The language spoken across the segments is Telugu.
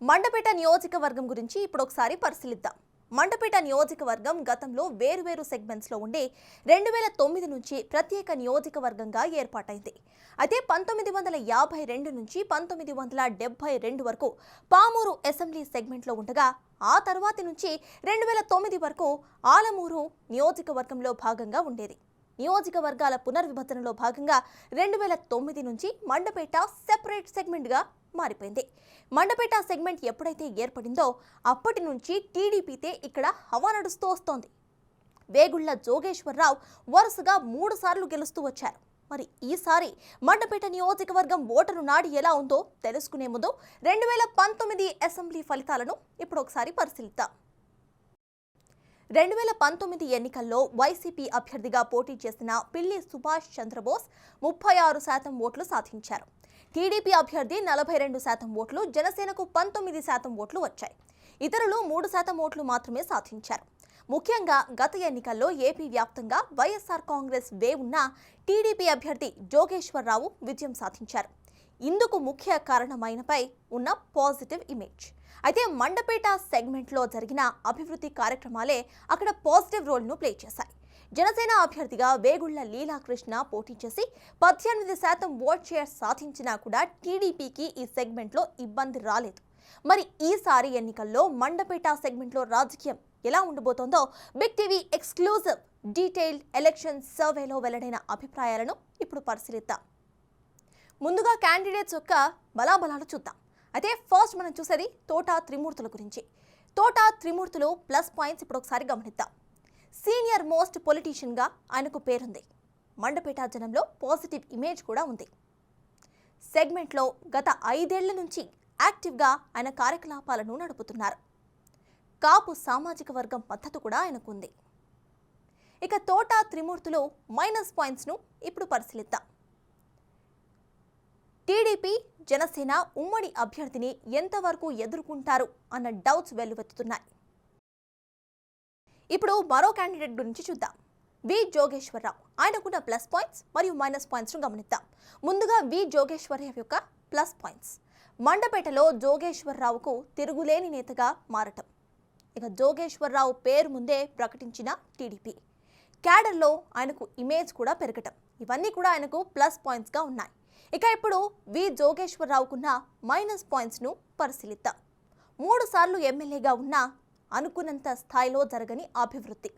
మండపేట నియోజకవర్గం గురించి ఇప్పుడు ఒకసారి పరిశీలిద్దాం. మండపేట నియోజకవర్గం గతంలో వేరువేరు సెగ్మెంట్స్ లో ఉండి 2009 నుంచి ప్రత్యేక నియోజకవర్గంగా ఏర్పాటైంది. అయితే 1952 నుంచి 1972 వరకు పామూరు అసెంబ్లీ సెగ్మెంట్ లో ఉండగా ఆ తర్వాతి నుంచి 2009 వరకు ఆలమూరు నియోజకవర్గంలో భాగంగా ఉండేది. నియోజకవర్గాల పునర్విభజనలో భాగంగా 2009 నుంచి మండపేట సెపరేట్ సెగ్మెంట్గా మారిపోయింది. మండపేట సెగ్మెంట్ ఎప్పుడైతే ఏర్పడిందో అప్పటి నుంచి టీడీపీతే ఇక్కడ హవా నడుస్తూ వస్తోంది. వేగుళ్ల జోగేశ్వరరావు వరుసగా 3 సార్లు గెలుస్తూ వచ్చారు. మరి ఈసారి మండపేట నియోజకవర్గం ఓటరు నాడి ఎలా ఉందో తెలుసుకునే ముందు 2019 అసెంబ్లీ ఫలితాలను ఇప్పుడు ఒకసారి పరిశీలిద్దాం. 2019 ఎన్నికల్లో వైసీపీ అభ్యర్థిగా పోటీ చేసిన పిల్లి సుభాష్ చంద్రబోస్ 36% ఓట్లు సాధించారు. టీడీపీ అభ్యర్థి 42% ఓట్లు, జనసేనకు 19% ఓట్లు వచ్చాయి. ఇతరులు 3% ఓట్లు మాత్రమే సాధించారు. ముఖ్యంగా గత ఎన్నికల్లో ఏపీ వ్యాప్తంగా వైఎస్ఆర్ కాంగ్రెస్ వే ఉన్న టీడీపీ అభ్యర్థి జోగేశ్వరరావు విజయం సాధించారు. ఇందుకు ముఖ్య కారణమైనపై ఉన్న పాజిటివ్ ఇమేజ్. అయితే మండపేట సెగ్మెంట్లో జరిగిన అభివృద్ధి కార్యక్రమాలే అక్కడ పాజిటివ్ రోల్ను ప్లే చేశాయి. జనసేన అభ్యర్థిగా వేగుళ్ల లీలాకృష్ణ పోటీ చేసి 18% ఓట్ షేర్ సాధించినా కూడా టీడీపీకి ఈ సెగ్మెంట్లో ఇబ్బంది రాలేదు. మరి ఈసారి ఎన్నికల్లో మండపేట సెగ్మెంట్లో రాజకీయం ఎలా ఉండబోతోందో big TV exclusive detailed election సర్వేలో వెల్లడైన అభిప్రాయాలను ఇప్పుడు పరిశీలిద్దాం. ముందుగా క్యాండిడేట్స్ యొక్క బలాబలాలు చూద్దాం. అయితే ఫస్ట్ మనం చూసేది తోటా త్రిమూర్తుల గురించి. తోటా త్రిమూర్తులు ప్లస్ పాయింట్స్ ఇప్పుడు ఒకసారి గమనిద్దాం. సీనియర్ మోస్ట్ పొలిటీషియన్గా ఆయనకు పేరుంది. మండపేట జనంలో పాజిటివ్ ఇమేజ్ కూడా ఉంది. సెగ్మెంట్లో గత 5 ఏళ్ల నుంచి యాక్టివ్గా ఆయన కార్యకలాపాలను నడుపుతున్నారు. కాపు సామాజిక వర్గం మద్దతు కూడా ఆయనకు ఉంది. ఇక తోటా త్రిమూర్తులు మైనస్ పాయింట్స్ను ఇప్పుడు పరిశీలిద్దాం. టీడీపీ జనసేన ఉమ్మడి అభ్యర్థిని ఎంతవరకు ఎదుర్కొంటారు అన్న డౌట్స్ వెల్లువెత్తుతున్నాయి. ఇప్పుడు మరో క్యాండిడేట్ గురించి చూద్దాం. వి జోగేశ్వరరావు. ఆయనకున్న ప్లస్ పాయింట్స్ మరియు మైనస్ పాయింట్స్ను గమనిద్దాం. ముందుగా వి జోగేశ్వరరావు యొక్క ప్లస్ పాయింట్స్. మండపేటలో జోగేశ్వరరావుకు తిరుగులేని నేతగా మారటం. ఇక జోగేశ్వరరావు పేరు ముందే ప్రకటించిన టీడీపీ. క్యాడర్లో ఆయనకు ఇమేజ్ కూడా పెరగటం. ఇవన్నీ కూడా ఆయనకు ప్లస్ పాయింట్స్గా ఉన్నాయి. ఇక ఇప్పుడు వి జోగేశ్వరరావుకున్న మైనస్ పాయింట్స్ను పరిశీలిద్దాం. 3 సార్లు ఎమ్మెల్యేగా ఉన్న అనుకున్నంత స్థాయిలో జరగని అభివృద్ధి,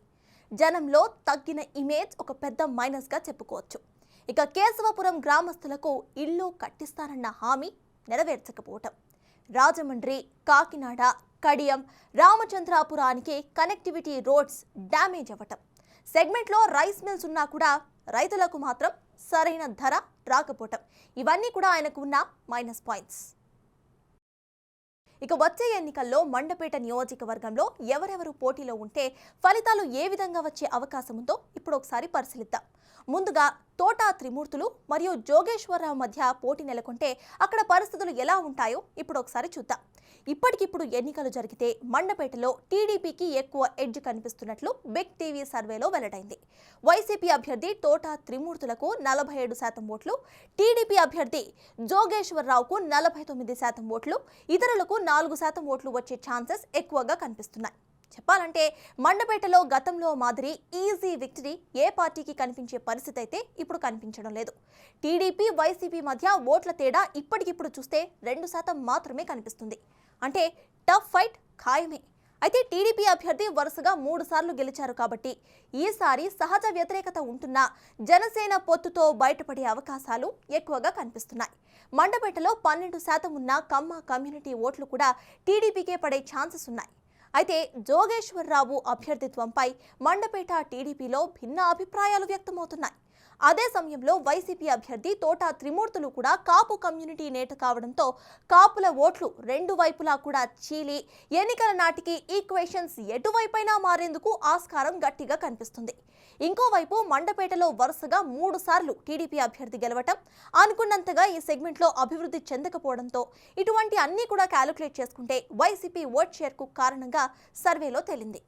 జనంలో తగ్గిన ఇమేజ్ ఒక పెద్ద మైనస్గా చెప్పుకోవచ్చు. ఇక కేశవపురం గ్రామస్తులకు ఇల్లు కట్టిస్తానన్న హామీ నెరవేర్చకపోవటం, రాజమండ్రి, కాకినాడ, కడియం, రామచంద్రాపురానికి కనెక్టివిటీ రోడ్స్ డ్యామేజ్ అవ్వటం, సెగ్మెంట్లో రైస్ మిల్స్ ఉన్నా కూడా రైతులకు మాత్రం సరైన ధర రాకపోవటం, ఇవన్నీ కూడా ఆయనకు ఉన్న మైనస్ పాయింట్స్. ఇక వచ్చే ఎన్నికల్లో మండపేట నియోజకవర్గంలో ఎవరెవరు పోటీలో ఉంటే ఫలితాలు ఏ విధంగా వచ్చే అవకాశం ఉందో ఇప్పుడు ఒకసారి పరిశీలిద్దాం. ముందుగా తోటా త్రిమూర్తులు మరియు జోగేశ్వరరావు మధ్య పోటీ నెలకొంటే అక్కడ పరిస్థితులు ఎలా ఉంటాయో ఇప్పుడు ఒకసారి చూద్దాం. ఇప్పటికిప్పుడు ఎన్నికలు జరిగితే మండపేటలో టీడీపీకి ఎక్కువ ఎడ్జ్ కనిపిస్తున్నట్లు బిగ్ టీవీ సర్వేలో వెల్లడైంది. వైసీపీ అభ్యర్థి తోటా త్రిమూర్తులకు 47% ఓట్లు, టీడీపీ అభ్యర్థి జోగేశ్వరరావుకు 49% ఓట్లు, ఇతరులకు 4% ఓట్లు వచ్చే ఛాన్సెస్ ఎక్కువగా కనిపిస్తున్నాయి. చెప్పాలంటే మండపేటలో గతంలో మాదిరి ఈజీ విక్టరీ ఏ పార్టీకి కనిపించే పరిస్థితి అయితే ఇప్పుడు కనిపించడం లేదు. టీడీపీ వైసీపీ మధ్య ఓట్ల తేడా ఇప్పటికిప్పుడు చూస్తే 2% మాత్రమే కనిపిస్తుంది. అంటే టఫ్ ఫైట్ ఖాయమే. అయితే టీడీపీ అభ్యర్థి వరుసగా 3 సార్లు గెలిచారు కాబట్టి ఈసారి సహజ వ్యతిరేకత ఉంటున్న జనసేన పొత్తుతో బయటపడే అవకాశాలు ఎక్కువగా కనిపిస్తున్నాయి. మండపేటలో 12% ఉన్న కమ్మ కమ్యూనిటీ ఓట్లు కూడా టీడీపీకే పడే ఛాన్సెస్ ఉన్నాయి. అయితే జోగేశ్వరరావు అభ్యర్థిత్వంపై మండపేట టీడీపీలో భిన్న అభిప్రాయాలు వ్యక్తమవుతున్నాయి. అదే సమయంలో వైసీపీ అభ్యర్థి తోటా త్రిమూర్తులు కూడా కాపు కమ్యూనిటీ నేత కావడంతో కాపుల ఓట్లు 2 వైపులా కూడా చీలి ఎన్నికల నాటికి ఈక్వేషన్స్ ఎటువైపైనా మారేందుకు ఆస్కారం గట్టిగా కనిపిస్తుంది. ఇంకోవైపు మండపేటలో వరుసగా 3 సార్లు టీడీపీ అభ్యర్థి గెలవటం, అనుకున్నంతగా ఈ సెగ్మెంట్లో అభివృద్ధి చెందకపోవడంతో ఇటువంటి అన్నీ కూడా క్యాలిక్యులేట్ చేసుకుంటే వైసీపీ ఓట్ షేర్కు కారణంగా సర్వేలో తేలింది.